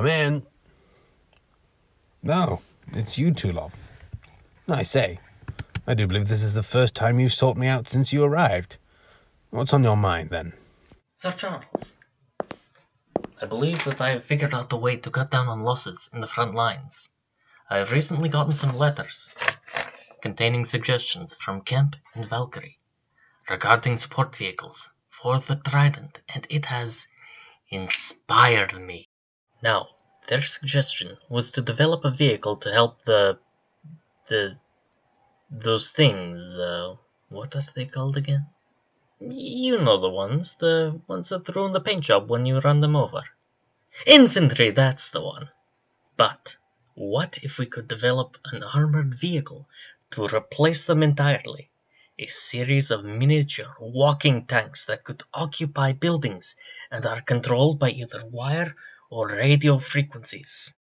Come in. No, it's you, T.E.A.B.A.G. I say, I do believe this is the first time you've sought me out since you arrived. What's on your mind, then? Sir Charles, I believe that I have figured out a way to cut down on losses in the front lines. I have recently gotten some letters containing suggestions from Kemp and Valkyrie regarding support vehicles for the Trident, and it has inspired me. Now, their suggestion was to develop a vehicle to help those things, what are they called again? You know the ones that ruin the paint job when you run them over. Infantry, that's the one. But what if we could develop an armored vehicle to replace them entirely? A series of miniature walking tanks that could occupy buildings and are controlled by either wire or radio frequencies.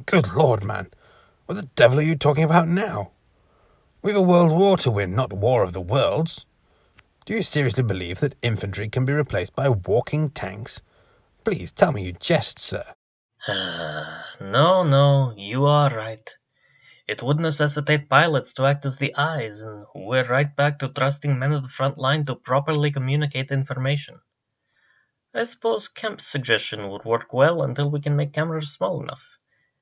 Good Lord, man. What the devil are you talking about now? We've a world war to win, not War of the Worlds. Do you seriously believe that infantry can be replaced by walking tanks? Please tell me you jest, sir. No, you are right. It would necessitate pilots to act as the eyes, and we're right back to trusting men of the front line to properly communicate information. I suppose Kemp's suggestion would work well until we can make cameras small enough.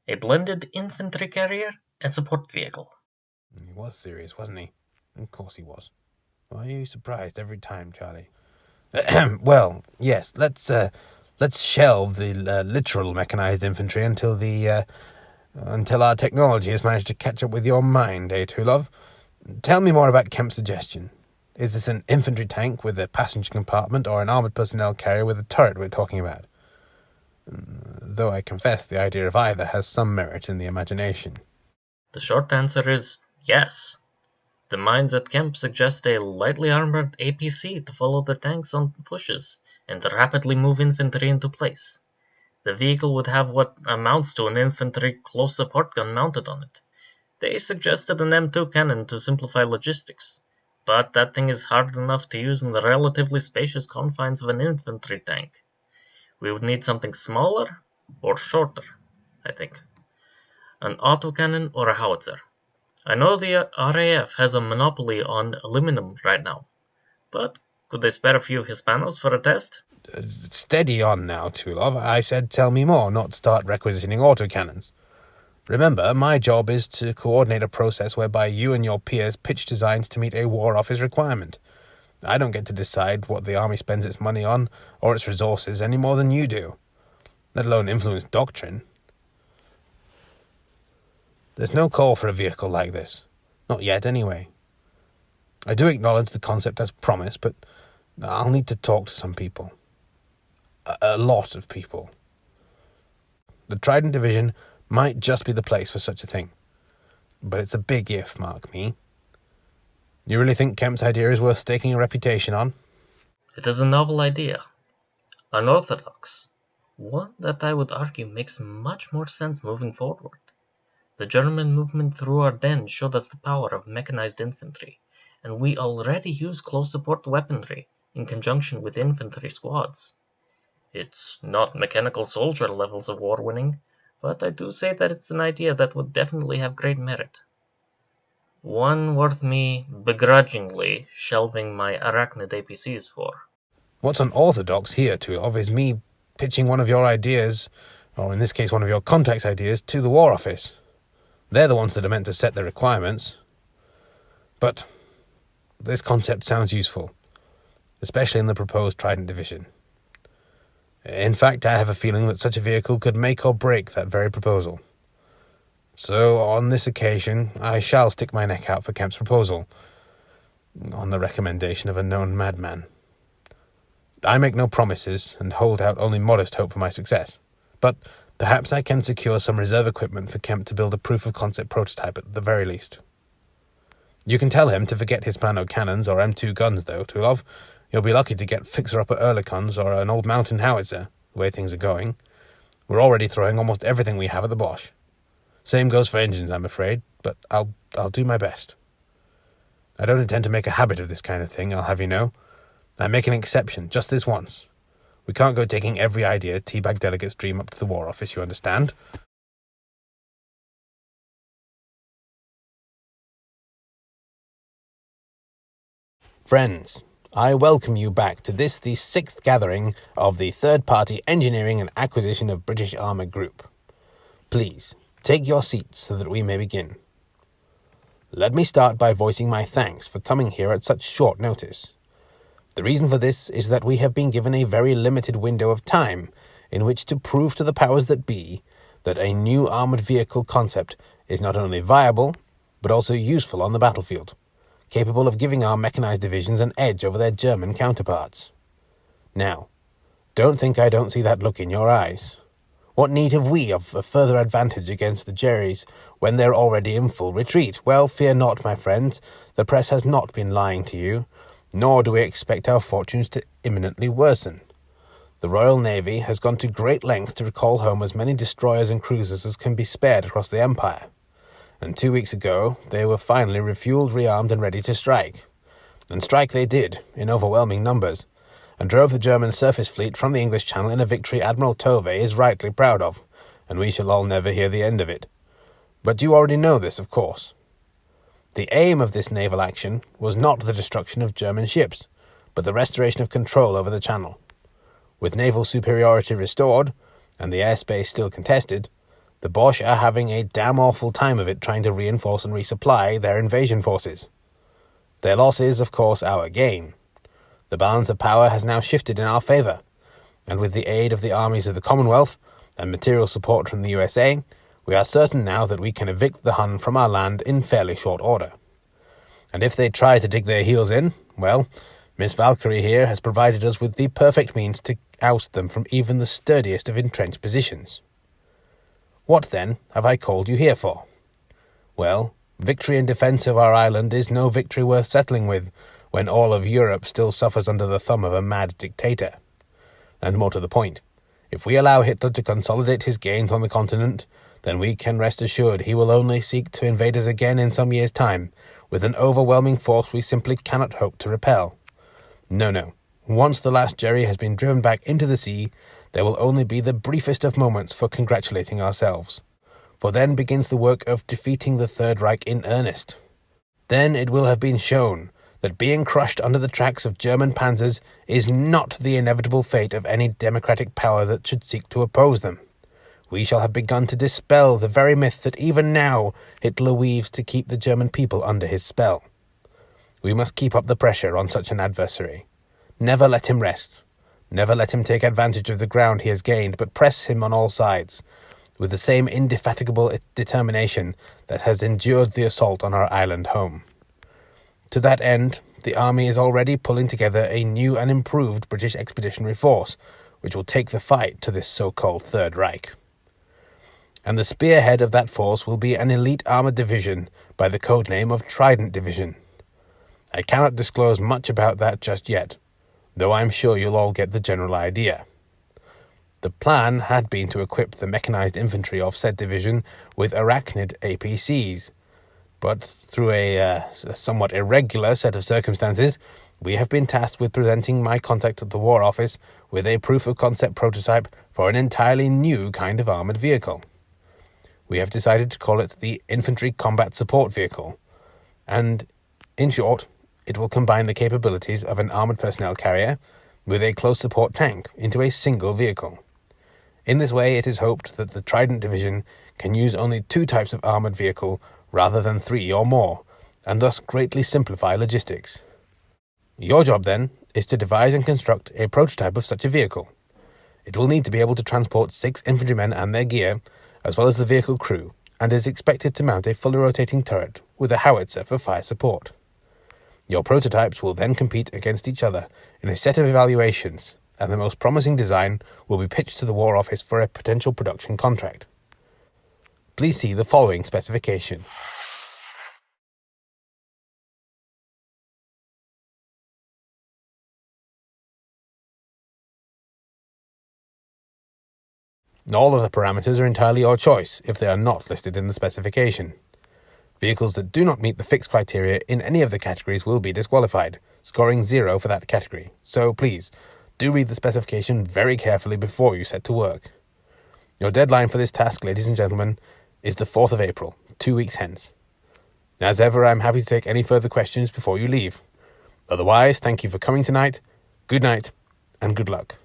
A blended infantry carrier and support vehicle. He was serious, wasn't he? Of course he was. Why are you surprised every time, Charlie? Well, yes, let's shelve the literal mechanized infantry until our technology has managed to catch up with your mind, T.E.A.B.A.G? Tell me more about Kemp's suggestion. Is this an infantry tank with a passenger compartment or an armoured personnel carrier with a turret we're talking about? Though I confess the idea of either has some merit in the imagination. The short answer is yes. The minds at Kemp suggest a lightly armoured APC to follow the tanks on pushes and rapidly move infantry into place. The vehicle would have what amounts to an infantry close support gun mounted on it. They suggested an M2 cannon to simplify logistics, but that thing is hard enough to use in the relatively spacious confines of an infantry tank. We would need something smaller or shorter, I think. An autocannon or a howitzer. I know the RAF has a monopoly on aluminum right now, but could they spare a few Hispanos for a test? Steady on now, T.E.A.B.A.G. I said tell me more, not start requisitioning autocannons. Remember, my job is to coordinate a process whereby you and your peers pitch designs to meet a War Office requirement. I don't get to decide what the Army spends its money on or its resources any more than you do, let alone influence doctrine. There's no call for a vehicle like this. Not yet, anyway. I do acknowledge the concept as promised, but I'll need to talk to some people. A lot of people. The Trident Division might just be the place for such a thing. But it's a big if, mark me. You really think Kemp's idea is worth staking a reputation on? It is a novel idea. Unorthodox. One that I would argue makes much more sense moving forward. The German movement through Ardennes showed us the power of mechanized infantry, and we already use close support weaponry in conjunction with infantry squads. It's not mechanical soldier levels of war winning, but I do say that it's an idea that would definitely have great merit. One worth me begrudgingly shelving my arachnid APCs for. What's unorthodox here, T.E.A.B.A.G, is me pitching one of your ideas, or in this case one of your contacts' ideas, to the War Office. They're the ones that are meant to set the requirements. But this concept sounds useful, especially in the proposed Trident Division. In fact, I have a feeling that such a vehicle could make or break that very proposal. So, on this occasion, I shall stick my neck out for Kemp's proposal, on the recommendation of a known madman. I make no promises, and hold out only modest hope for my success, but perhaps I can secure some reserve equipment for Kemp to build a proof-of-concept prototype at the very least. You can tell him to forget Hispano cannons or M2 guns, though, T.E.A.B.A.G. You'll be lucky to get fixer-upper Ehrlichons or an old mountain howitzer, the way things are going. We're already throwing almost everything we have at the Bosch. Same goes for engines, I'm afraid, but I'll do my best. I don't intend to make a habit of this kind of thing, I'll have you know. I make an exception, just this once. We can't go taking every idea T.E.A.B.A.G delegates dream up to the War Office, you understand? Friends, I welcome you back to this, the 6th gathering of the third-party engineering and acquisition of British Armour Group. Please, take your seats so that we may begin. Let me start by voicing my thanks for coming here at such short notice. The reason for this is that we have been given a very limited window of time in which to prove to the powers that be that a new armoured vehicle concept is not only viable, but also useful on the battlefield, capable of giving our mechanized divisions an edge over their German counterparts. Now, don't think I don't see that look in your eyes. What need have we of a further advantage against the Jerrys when they're already in full retreat? Well, fear not, my friends. The press has not been lying to you, nor do we expect our fortunes to imminently worsen. The Royal Navy has gone to great lengths to recall home as many destroyers and cruisers as can be spared across the Empire. And 2 weeks ago, they were finally refueled, rearmed, and ready to strike. And strike they did, in overwhelming numbers, and drove the German surface fleet from the English Channel in a victory Admiral Tovey is rightly proud of, and we shall all never hear the end of it. But you already know this, of course. The aim of this naval action was not the destruction of German ships, but the restoration of control over the Channel. With naval superiority restored, and the airspace still contested, the Boche are having a damn awful time of it trying to reinforce and resupply their invasion forces. Their loss is, of course, our gain. The balance of power has now shifted in our favour, and with the aid of the armies of the Commonwealth and material support from the USA, we are certain now that we can evict the Hun from our land in fairly short order. And if they try to dig their heels in, well, Miss Valkyrie here has provided us with the perfect means to oust them from even the sturdiest of entrenched positions. What, then, have I called you here for? Well, victory in defence of our island is no victory worth settling with, when all of Europe still suffers under the thumb of a mad dictator. And more to the point, if we allow Hitler to consolidate his gains on the continent, then we can rest assured he will only seek to invade us again in some years' time, with an overwhelming force we simply cannot hope to repel. No. Once the last Jerry has been driven back into the sea, there will only be the briefest of moments for congratulating ourselves. For then begins the work of defeating the Third Reich in earnest. Then it will have been shown that being crushed under the tracks of German panzers is not the inevitable fate of any democratic power that should seek to oppose them. We shall have begun to dispel the very myth that even now Hitler weaves to keep the German people under his spell. We must keep up the pressure on such an adversary. Never let him rest. Never let him take advantage of the ground he has gained, but press him on all sides, with the same indefatigable determination that has endured the assault on our island home. To that end, the army is already pulling together a new and improved British Expeditionary Force, which will take the fight to this so-called Third Reich. And the spearhead of that force will be an elite armoured division by the code name of Trident Division. I cannot disclose much about that just yet, though I am sure you'll all get the general idea. The plan had been to equip the mechanized infantry of said division with arachnid APCs, but through a somewhat irregular set of circumstances, we have been tasked with presenting my contact at the War Office with a proof-of-concept prototype for an entirely new kind of armoured vehicle. We have decided to call it the Infantry Combat Support Vehicle, and, in short, it will combine the capabilities of an armoured personnel carrier with a close support tank into a single vehicle. In this way, it is hoped that the Trident Division can use only 2 types of armoured vehicle rather than 3 or more, and thus greatly simplify logistics. Your job, then, is to devise and construct a prototype of such a vehicle. It will need to be able to transport 6 infantrymen and their gear, as well as the vehicle crew, and is expected to mount a fully rotating turret with a howitzer for fire support. Your prototypes will then compete against each other in a set of evaluations, and the most promising design will be pitched to the War Office for a potential production contract. Please see the following specification. All of the parameters are entirely your choice if they are not listed in the specification. Vehicles that do not meet the fixed criteria in any of the categories will be disqualified, scoring 0 for that category. So please, do read the specification very carefully before you set to work. Your deadline for this task, ladies and gentlemen, is the 4th of April, 2 weeks hence. As ever, I'm happy to take any further questions before you leave. Otherwise, thank you for coming tonight, good night, and good luck.